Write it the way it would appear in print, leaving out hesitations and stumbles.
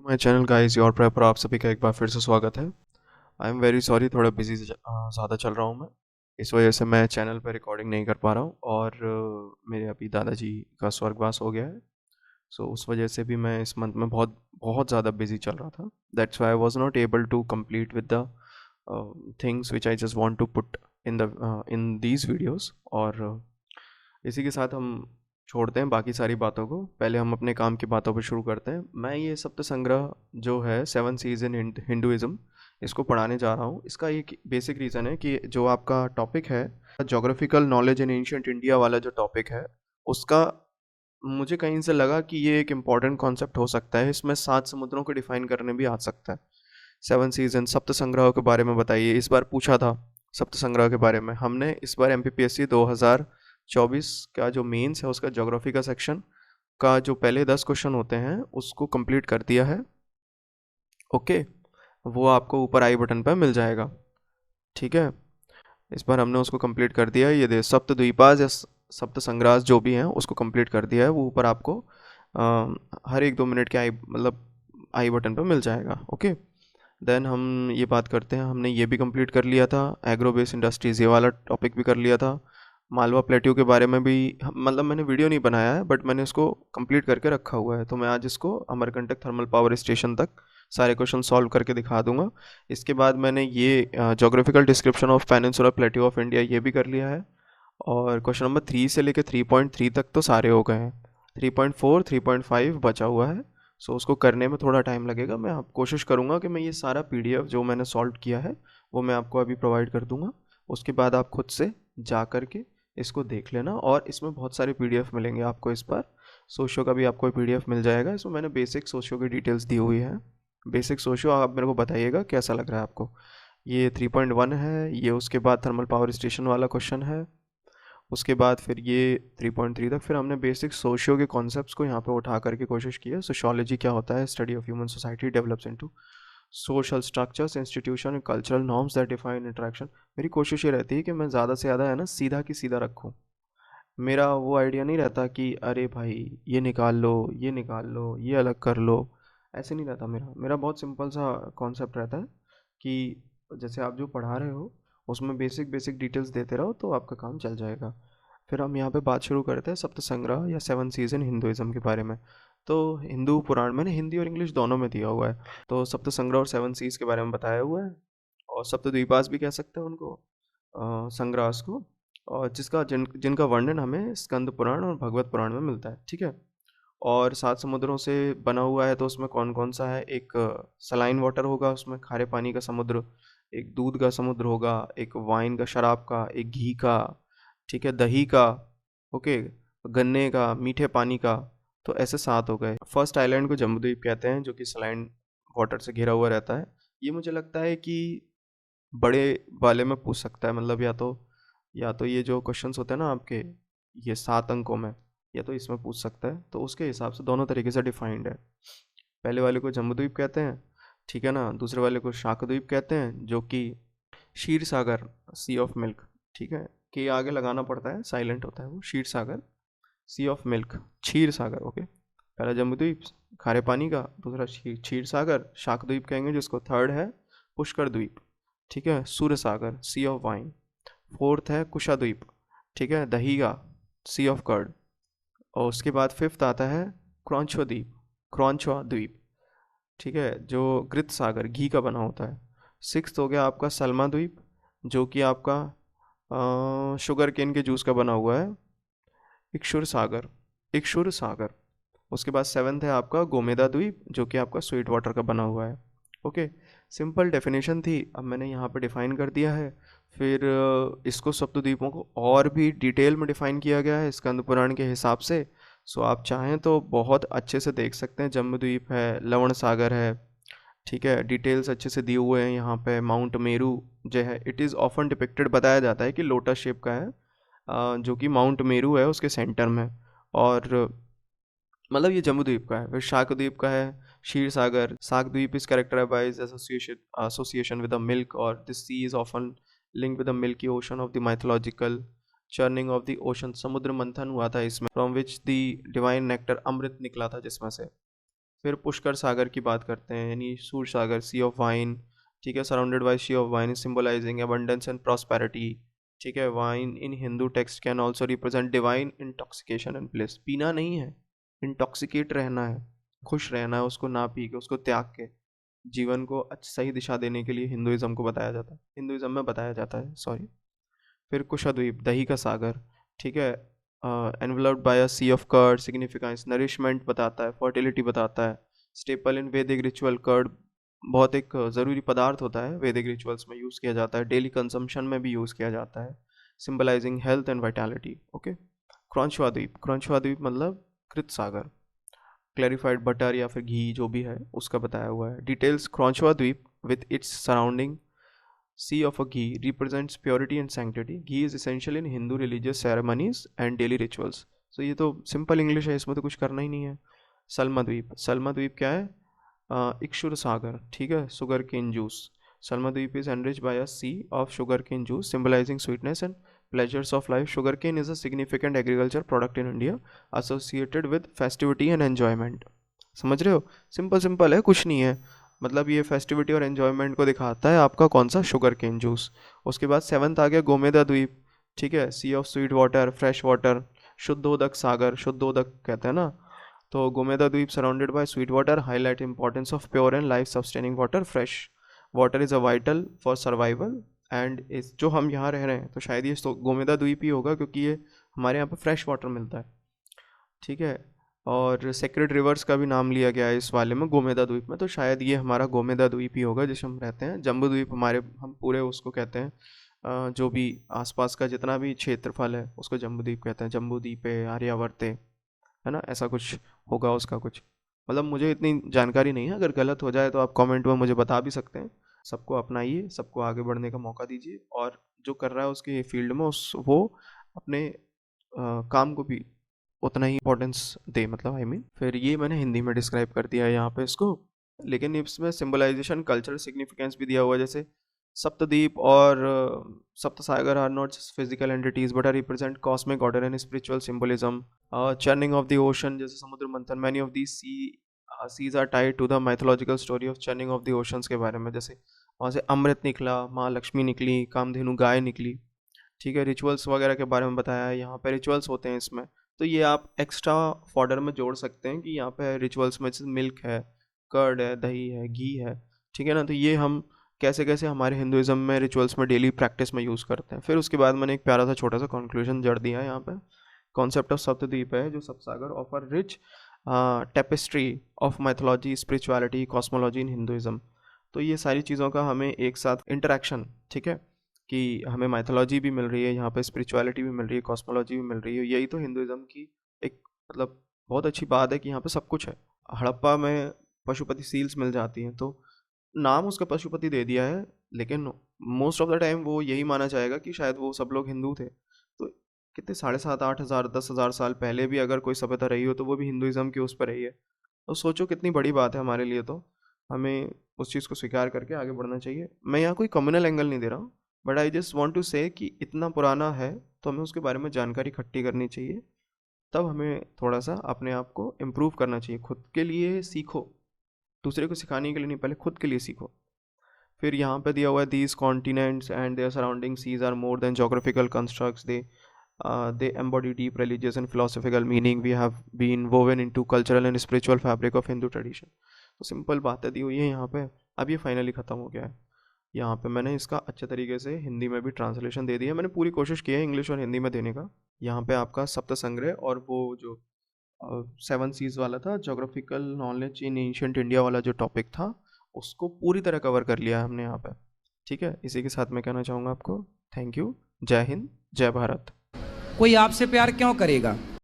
My channel guys your prefer आप सभी का एक बार फिर से स्वागत है। आई एम वेरी सॉरी, थोड़ा बिजी ज़्यादा चल रहा हूँ मैं। इस वजह से मैं चैनल पे रिकॉर्डिंग नहीं कर पा रहा हूँ और मेरे अभी दादाजी का स्वर्गवास हो गया है। सो उस वजह से भी मैं इस मंथ में बहुत बहुत ज़्यादा बिजी चल रहा था। That's why I was not able to complete with the things which I just want to put in these videos. और इसी के साथ हम छोड़ते हैं बाकी सारी बातों को, पहले हम अपने काम की बातों पर शुरू करते हैं। मैं ये सप्त संग्रह जो है सेवन सीज इन हिंदुइज्म, इसको पढ़ाने जा रहा हूँ। इसका एक बेसिक रीज़न है कि जो आपका टॉपिक है geographical knowledge in ancient India वाला जो टॉपिक है, उसका मुझे कहीं से लगा कि ये एक इम्पॉर्टेंट कॉन्सेप्ट हो सकता है। इसमें 7 समुद्रों को डिफाइन करने भी आ सकता है। 7 सीज़न सप्त संग्रह के बारे में बताइए, इस बार पूछा था सप्त संग्रह के बारे में। हमने इस बार एमपीपीएससी 2024 का जो मेंस है उसका ज्योग्राफी का सेक्शन का जो पहले 10 क्वेश्चन होते हैं उसको कंप्लीट कर दिया है। ओके, वो आपको ऊपर आई बटन पर मिल जाएगा। ठीक है, इस बार हमने उसको कंप्लीट कर दिया है। ये दे सप्त द्वीपाज या सप्त संग्रास जो भी हैं उसको कंप्लीट कर दिया है। वो ऊपर आपको हर 1-2 मिनट के आई बटन पर मिल जाएगा। ओके, देन हम ये बात करते हैं, हमने ये भी कंप्लीट कर लिया था। एग्रो बेस इंडस्ट्रीज़ ये वाला टॉपिक भी कर लिया था। मालवा प्लेट्यू के बारे में भी मतलब मैंने वीडियो नहीं बनाया है बट मैंने उसको कंप्लीट करके रखा हुआ है, तो मैं आज इसको अमरकंटक थर्मल पावर स्टेशन तक सारे क्वेश्चन सॉल्व करके दिखा दूंगा। इसके बाद मैंने ये geographical description of peninsular plateau of India ये भी कर लिया है। और क्वेश्चन नंबर 3 से लेकर 3.3 तक तो सारे हो गए हैं। 3.4 3.5 बचा हुआ है। सो उसको करने में थोड़ा टाइम लगेगा। मैं आप कोशिश करूँगा कि मैं ये सारा पीडीएफ जो मैंने सॉल्व किया है वो मैं आपको अभी प्रोवाइड कर दूंगा। उसके बाद आप खुद से जा कर के इसको देख लेना। और इसमें बहुत सारे पीडीएफ मिलेंगे आपको। इस पर सोशियो का भी आपको पीडीएफ मिल जाएगा। इसमें मैंने बेसिक सोशियो की डिटेल्स दी हुई है। बेसिक सोशियो आप मेरे को बताइएगा कैसा लग रहा है आपको। ये 3.1 है, ये उसके बाद थर्मल पावर स्टेशन वाला क्वेश्चन है। उसके बाद फिर ये 3.3 तक फिर हमने बेसिक सोशियो के कॉन्सेप्ट्स को यहाँ पे उठा करके कोशिश की है। सोशियोलॉजी क्या होता है, study of human society develops into social structures institution and cultural norms that define interaction. मेरी कोशिश ये रहती है कि मैं ज़्यादा से ज़्यादा है ना सीधा की सीधा रखूँ। मेरा वो आइडिया नहीं रहता कि अरे भाई ये निकाल लो, ये निकाल लो, ये अलग कर लो। ऐसे नहीं रहता। मेरा मेरा बहुत सिंपल सा कॉन्सेप्ट रहता है कि जैसे आप जो पढ़ा रहे हो उसमें बेसिक बेसिक डिटेल्स देते रहो तो आपका काम चल जाएगा। फिर हम यहाँ पे बात शुरू करते हैं सप्त संग्रह या 7 सीजन हिंदुइज्म के बारे में। तो हिंदू पुराण मैंने हिंदी और इंग्लिश दोनों में दिया हुआ है। तो सप्त संग्रह और 7 सीज के बारे में बताया हुआ है। और सप्तद्वीपास भी कह सकते हैं उनको, संग्रास को। और जिनका वर्णन हमें स्कंद पुराण और भगवत पुराण में मिलता है। ठीक है, और 7 समुद्रों से बना हुआ है। तो उसमें कौन कौन सा है, एक सलाइन वाटर होगा, उसमें खारे पानी का समुद्र, एक दूध का समुद्र होगा, एक वाइन का शराब का, एक घी का, ठीक है, दही का, ओके, गन्ने का, मीठे पानी का। तो ऐसे 7 हो गए। फर्स्ट आइलैंड को जम्बूद्वीप कहते हैं जो कि सलाइन वाटर से घिरा हुआ रहता है। ये मुझे लगता है कि बड़े वाले में पूछ सकता है, मतलब या तो ये जो क्वेश्चंस होते हैं ना आपके, ये 7 अंकों में, या तो इसमें पूछ सकता है। तो उसके हिसाब से दोनों तरीके से डिफाइंड है। पहले वाले को जम्बूद्वीप कहते हैं, ठीक है ना। दूसरे वाले को शाकद्वीप कहते हैं जो कि क्षीर सागर, सी ऑफ मिल्क, ठीक है, के आगे लगाना पड़ता है, साइलेंट होता है वो। Kshir Sagar, sea of milk, Kshir Sagar. Okay, पहला जम्बूद्वीप खारे पानी का, दूसरा क्षीर सागर शाकद्वीप कहेंगे जिसको। थर्ड है पुष्कर द्वीप, ठीक है, सूर्य सागर, सी ऑफ वाइन। फोर्थ है कुशाद्वीप, ठीक है, दही का, सी ऑफ कर्ड। और उसके बाद फिफ्थ आता है क्रॉन्चो द्वीप, क्रॉन्चो द्वीप, ठीक है, जो घृत सागर, घी का बना होता है। सिक्स्थ हो गया आपका सलमा द्वीप जो कि आपका शुगर केन के जूस का बना हुआ है। इक्षुर सागर, इक्षुर सागर। उसके बाद सेवन्थ है आपका गोमेदा द्वीप जो कि आपका स्वीट वाटर का बना हुआ है। ओके, सिंपल डेफिनेशन थी, अब मैंने यहाँ पे डिफाइन कर दिया है। फिर इसको सप्तद्वीपों को और भी डिटेल में डिफाइन किया गया है स्कंद पुराण के हिसाब से। सो आप चाहें तो बहुत अच्छे से देख सकते हैं। जम्बूद्वीप है, लवण सागर है, ठीक है, डिटेल्स अच्छे से दिए हुए हैं यहाँ पे। माउंट मेरू जो है, इट इज़ ऑफन डिपिक्टेड, बताया जाता है कि लोटस शेप का है, जो कि माउंट मेरू है उसके सेंटर में। और मतलब ये जम्बूद्वीप का है। फिर शाकद्वीप का है Kshir Sagar. Shakadvipa is characterized by association with the milk, और this sea is often linked with the milky ocean of the mythological churning of the ocean. Samudra Manthan हुआ था इसमें, from which the divine nectar, amrit निकला था जिसमें से। फिर पुष्कर सागर की बात करते हैं, यानी सूर सागर, सी ऑफ वाइन, ठीक है, surrounded by sea of wine symbolising abundance and prosperity, ठीक है। Wine in Hindu text can also represent divine intoxication and bliss. पीना नहीं है, इंटॉक्सिकेट रहना है, खुश रहना है, उसको ना पी के, उसको त्याग के, जीवन को सही दिशा देने के लिए हिंदुइज्म को बताया जाता है, हिंदुइज्म में बताया जाता है, सॉरी। फिर कुशद्वीप, दही का सागर, ठीक है, enveloped by a sea of curd, significance nourishment बताता है, फर्टिलिटी बताता है। स्टेपल इन वैदिक रिचुअल, कर्ड बहुत एक ज़रूरी पदार्थ होता है, वैदिक रिचुअल्स में यूज़ किया जाता है, डेली कंजम्पशन में भी यूज़ किया जाता है, symbolising health and vitality. Okay. Kraunchava Dvipa, Kraunchava द्वीप मतलब कृत सागर, क्लैरिफाइड बटर या फिर घी जो भी है उसका बताया हुआ है। डिटेल्स, क्रौंचवा द्वीप with its surrounding sea of a ghee represents purity and sanctity. Ghee is essential in Hindu religious ceremonies and daily rituals. So ये तो सिंपल इंग्लिश है, इसमें तो कुछ करना ही नहीं है। सल्मा द्वीप, सल्मा द्वीप क्या है? इक्षुर सागर, ठीक है, शुगर केन जूस। सल्मा द्वीप is enriched by a sea of sugar cane juice symbolizing sweetness and pleasures of life. Sugar cane is a significant agriculture product in India associated with festivity and enjoyment. समझ रहे हो? Simple simple है, कुछ नहीं है। मतलब ये festivity और एन्जॉयमेंट को दिखाता है आपका कौन सा, शुगर केन जूस। उसके बाद 7th आ गया गोमेदा द्वीप, ठीक है, sea of sweet water, fresh water, Shuddhodak Sagar, Shuddhodak कहते हैं ना। तो Gomeda Dvipa surrounded by sweet water highlight importance of pure and life sustaining water. Fresh water is a vital for survival and इस जो हम यहाँ रह रहे हैं तो शायद ये तो गोमेदा द्वीप ही होगा, क्योंकि ये हमारे यहाँ पर फ्रेश वाटर मिलता है, ठीक है। और सेक्रेड रिवर्स का भी नाम लिया गया है इस वाले में, गोमेदा द्वीप में, तो शायद ये हमारा गोमेदा द्वीप ही होगा जिसमें हम रहते हैं। जम्बू द्वीप हमारे, हम पूरे उसको कहते हैं, जो भी आसपास का जितना भी क्षेत्रफल है उसको जम्बू द्वीप कहते हैं। जम्बू द्वीपे, आर्यावर्ते, है ना, ऐसा कुछ होगा उसका कुछ। मतलब मुझे इतनी जानकारी नहीं है, अगर गलत हो जाए तो आप कमेंट में मुझे बता भी सकते हैं। सबको अपनाइए, सबको आगे बढ़ने का मौका दीजिए, और जो कर रहा है उसके फील्ड में उस वो अपने काम को भी उतना ही इम्पोर्टेंस दे, मतलब फिर ये मैंने हिंदी में डिस्क्राइब कर दिया है यहाँ पे इसको, लेकिन इसमें सिंबलाइजेशन कल्चरल सिग्निफिकेंस भी दिया हुआ है। जैसे सप्तद्वीप और Sapta Sagar are not physical entities but are represent cosmic order and spiritual symbolism. Churning of the ocean, जैसे Samudra Manthan, many of the seas are tied to the mythological story of churning of the oceans के बारे में। जैसे वहाँ से अमृत निकला, माँ लक्ष्मी निकली, कामधेनु गाय निकली, ठीक है। रिचुअल्स वगैरह के बारे में बताया है, यहाँ पे रिचुअल्स होते हैं इसमें, तो ये आप एक्स्ट्रा फॉर्डर में जोड़ सकते हैं कि यहाँ पे रिचुअल्स में जैसे मिल्क है, कर्ड है, दही है, घी है, ठीक है ना। तो ये हम कैसे कैसे हमारे हिंदुइज्म में रिचुअल्स में डेली प्रैक्टिस में यूज़ करते हैं। फिर उसके बाद मैंने एक प्यारा सा छोटा सा कंक्लूजन जड़ दिया है यहाँ पे। कॉन्सेप्ट ऑफ सप्तद्वीप है जो Saptasagar offer rich tapestry of mythology, spirituality, cosmology in Hinduism. तो ये सारी चीज़ों का हमें एक साथ इंटरेक्शन, ठीक है, कि हमें माइथोलॉजी भी मिल रही है यहाँ पे, स्पिरिचुअलिटी भी मिल रही है, कॉस्मोलॉजी भी मिल रही है। यही तो हिंदुइज्म की एक मतलब बहुत अच्छी बात है कि यहाँ पे सब कुछ है। हड़प्पा में पशुपति सील्स मिल जाती हैं, तो नाम उसका पशुपति दे दिया है, लेकिन मोस्ट ऑफ द टाइम वो यही माना जाएगा कि शायद वो सब लोग हिंदू थे। तो कितने 7,500 8,000 10,000 साल पहले भी अगर कोई सभ्यता रही हो तो वो भी हिंदुइज्म के उस पर रही है। तो सोचो कितनी बड़ी बात है हमारे लिए। तो हमें उस चीज़ को स्वीकार करके आगे बढ़ना चाहिए। मैं यहाँ कोई कम्युनल एंगल नहीं दे रहा हूँ, but I just want to say कि इतना पुराना है तो हमें उसके बारे में जानकारी इकट्ठी करनी चाहिए। तब हमें थोड़ा सा अपने आप को इम्प्रूव करना चाहिए, खुद के लिए सीखो, दूसरे को सिखाने के लिए नहीं, पहले खुद के लिए सीखो। फिर यहाँ पे दिया हुआ है these continents and their surrounding seas are more than geographical constructs, they embody deep religious and philosophical meaning. We have been woven into cultural and spiritual fabric of Hindu tradition. तो सिंपल बातें दी हुई है यहाँ पे। अब ये finally ख़त्म हो गया है। यहाँ पे मैंने इसका अच्छे तरीके से हिंदी में भी ट्रांसलेशन दे दिया है। मैंने पूरी कोशिश की है इंग्लिश और हिंदी में देने का। यहाँ पे आपका सप्त संग्रह और वो जो 7 सीज वाला था, geographical knowledge in ancient India वाला जो टॉपिक था, उसको पूरी तरह कवर कर लिया है हमने यहाँ पे, ठीक है। इसी के साथ मैं कहना चाहूँगा आपको थैंक यू, जय हिंद, जय भारत। कोई आपसे प्यार क्यों करेगा?